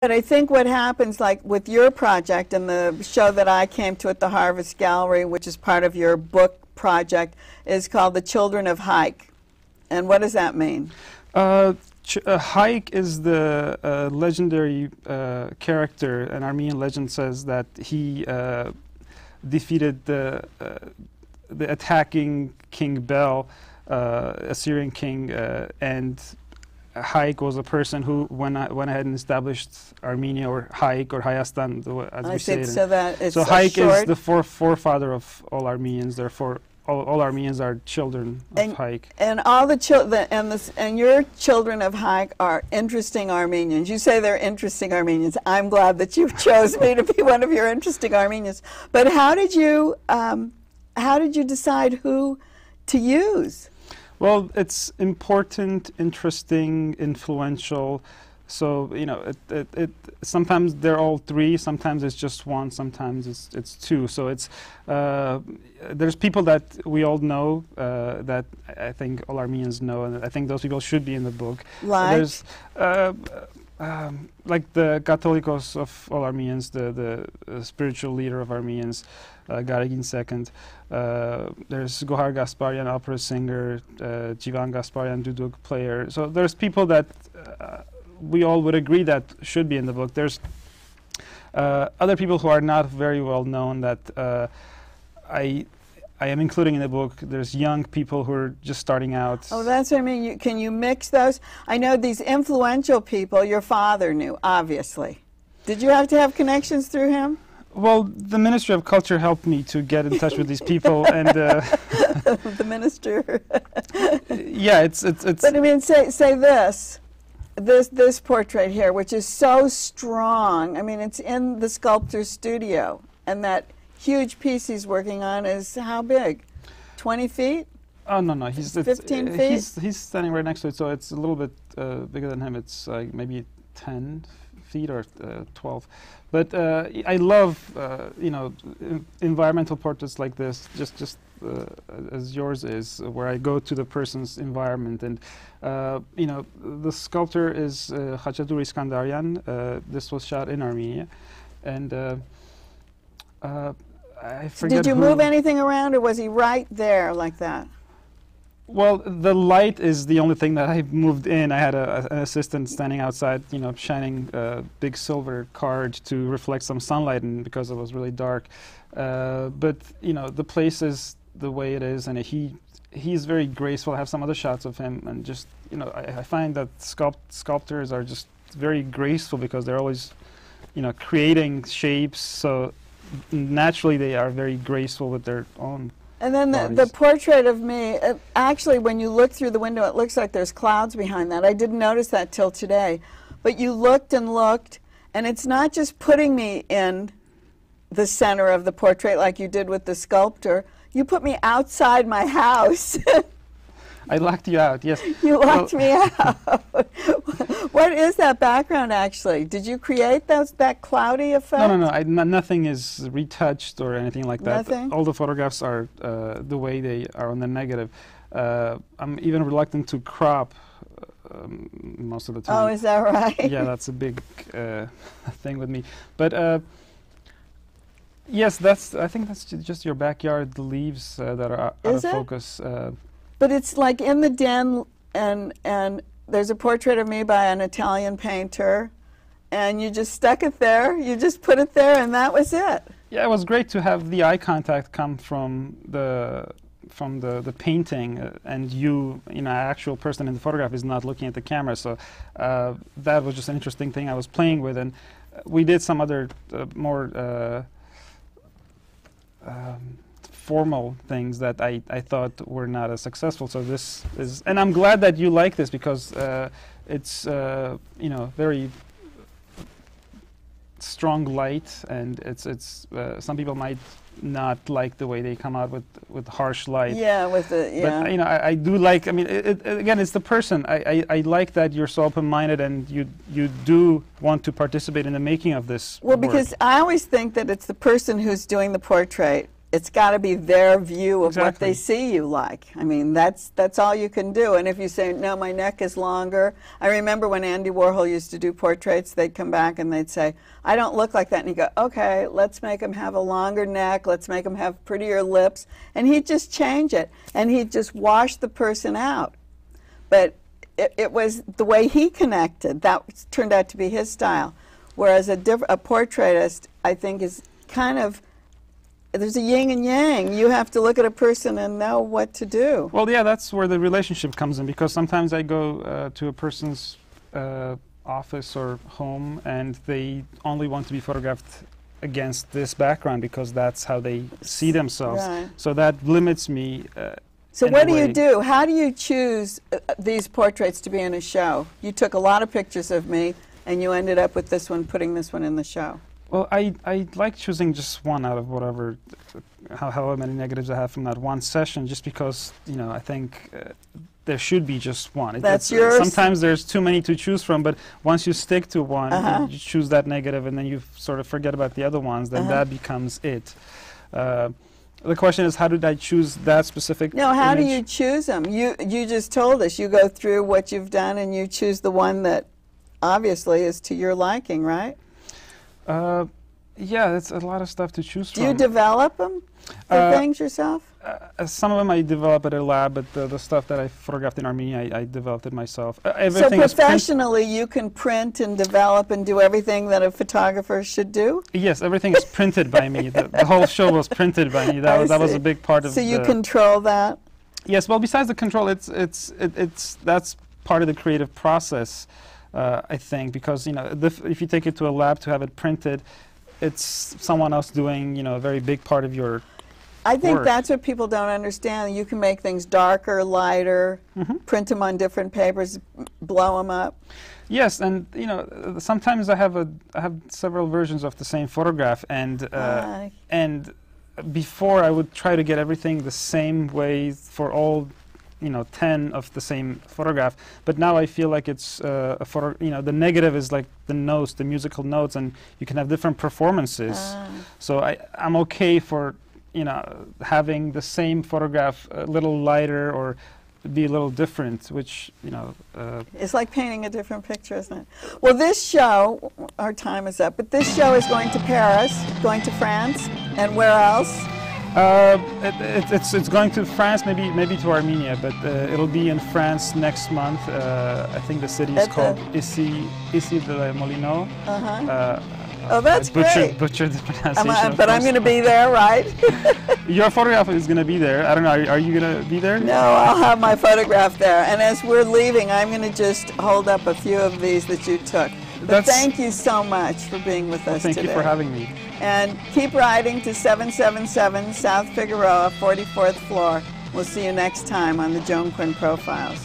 But I think what happens, like with your project and the show that I came to at the Harvest Gallery, which is part of your book project, is called The Children of Hike. And what does that mean? Hike is the legendary character. An Armenian legend says that he defeated the attacking King Bel, Assyrian king, and Haik was a person who went ahead and established Armenia, or Haik, or Hayastan, as we say it. So Haik is the forefather of all Armenians. Therefore, all Armenians are children of Haik. And all the children, and your children of Haik are interesting Armenians. You say they're interesting Armenians. I'm glad that you chose me to be one of your interesting Armenians. But how did you decide who to use? Well, it's important, interesting, influential. So, you know, sometimes they're all three, sometimes it's just one, sometimes it's two. So it's there's people that we all know that I think all Armenians know, and I think those people should be in the book. Like? There's like the Catholicos of all Armenians, the spiritual leader of Armenians, Garagin II. There's Gohar Gasparian, opera singer, Jivan Gasparian, duduk player. So there's people that we all would agree that should be in the book. There's other people who are not very well known that I am including in the book. There's young people who are just starting out. Oh, that's what I mean. Can you mix those? I know these influential people your father knew, obviously. Did you have to have connections through him? Well, the Ministry of Culture helped me to get in touch with these people, and the minister. Yeah, it's. But I mean, say this portrait here, which is so strong. I mean, it's in the sculptor's studio, and that huge piece he's working on is how big? 20 feet? Oh no, he's 15 feet. He's standing right next to it, so it's a little bit bigger than him. It's maybe 10 feet or 12. But I love you know, environmental portraits like this, just as yours is, where I go to the person's environment. And you know, the sculptor is Khachatur Iskandarian. This was shot in Armenia, and I forget. Did you move anything around, or was he right there like that? Well, the light is the only thing that I moved in. I had an assistant standing outside, you know, shining a big silver card to reflect some sunlight, and because it was really dark. But you know, the place is the way it is, and he's very graceful. I have some other shots of him, and just, you know, I find that sculptors are just very graceful because they're always, you know, creating shapes. So naturally, they are very graceful with their own. And then the portrait of me, actually, when you look through the window, it looks like there's clouds behind that. I didn't notice that till today. But you looked and looked, and it's not just putting me in the center of the portrait like you did with the sculptor. You put me outside my house. I locked you out, yes. You locked me out. What is that background, actually? Did you create that cloudy effect? No. Nothing is retouched or anything like that. Nothing? All the photographs are the way they are on the negative. I'm even reluctant to crop most of the time. Oh, is that right? Yeah, that's a big thing with me. But yes, I think that's just your backyard, the leaves that are out of focus. But it's like in the den, and there's a portrait of me by an Italian painter, and you just stuck it there. You just put it there, and that was it. Yeah, it was great to have the eye contact come from the painting, and you know, actual person in the photograph is not looking at the camera. So that was just an interesting thing I was playing with, and we did some other more formal things that I thought were not as successful. So this is, and I'm glad that you like this, because it's you know, very strong light, and it's some people might not like the way they come out with harsh light. Yeah, with the But you know, I do like. I mean, again, it's the person. I like that you're so open-minded, and you do want to participate in the making of this. Well, work. because I always think that it's the person who's doing the portrait it's got to be their view of what Exactly. they see you like. I mean, that's all you can do. And if you say, no, my neck is longer. I remember when Andy Warhol used to do portraits, they'd come back and they'd say, I don't look like that. And he'd go, okay, let's make him have a longer neck. Let's make him have prettier lips. And he'd just change it. And he'd just wash the person out. But it was the way he connected. That turned out to be his style. Whereas a portraitist, I think, is kind of, there's a yin and yang. You have to look at a person and know what to do. Well, yeah, that's where the relationship comes in, because sometimes I go to a person's office or home and they only want to be photographed against this background because that's how they see themselves. Right. So that limits me. So in what a do you way. do? How do you choose these portraits to be in a show? You took a lot of pictures of me and you ended up with this one, putting this one in the show. Well, I like choosing just one out of whatever, however many negatives I have from that one session, just because, you know, I think there should be just one. That's yours? Sometimes there's too many to choose from, but once you stick to one, you choose that negative and then you sort of forget about the other ones, then that becomes it. The question is, how did I choose that specific No, how do image? you choose them? You just told us. You go through what you've done and you choose the one that obviously is to your liking, right? Yeah, it's a lot of stuff to choose from. Do you develop them for things yourself? Some of them I develop at a lab, but the stuff that I photographed in Armenia, I developed it myself. So Everything is professionally, you can print and develop and do everything that a photographer should do? Yes, everything is printed by me. The whole show was printed by me. That was a big part of. So you control that? Yes. Well, besides the control, that's part of the creative process, I think, because, you know, if you take it to a lab to have it printed, it's someone else doing, you know, a very big part of your. I think work. that's what people don't understand. You can make things darker, lighter, print them on different papers, blow them up. Yes, and you know, sometimes I have several versions of the same photograph, and before I would try to get everything the same way for all, you know, 10 of the same photograph. But now I feel like it's a photo. You know, the negative is like the notes, the musical notes, and you can have different performances. So I'm okay for, you know, having the same photograph a little lighter or be a little different, which, you know. It's like painting a different picture, isn't it? Well, this show, our time is up, but this show is going to Paris, going to France, and where else? It's going to France, maybe to Armenia, but it'll be in France next month. I think the city is called Issy de Molino. Oh, that's great. Butchered the pronunciation. But I'm going to be there, right? Your photograph is going to be there. I don't know. Are you going to be there? No, I'll have my photograph there. And as we're leaving, I'm going to just hold up a few of these that you took. But thank you so much for being with us today. Thank you for having me. And keep writing to 777 South Figueroa, 44th floor. We'll see you next time on the Joan Quinn Profiles.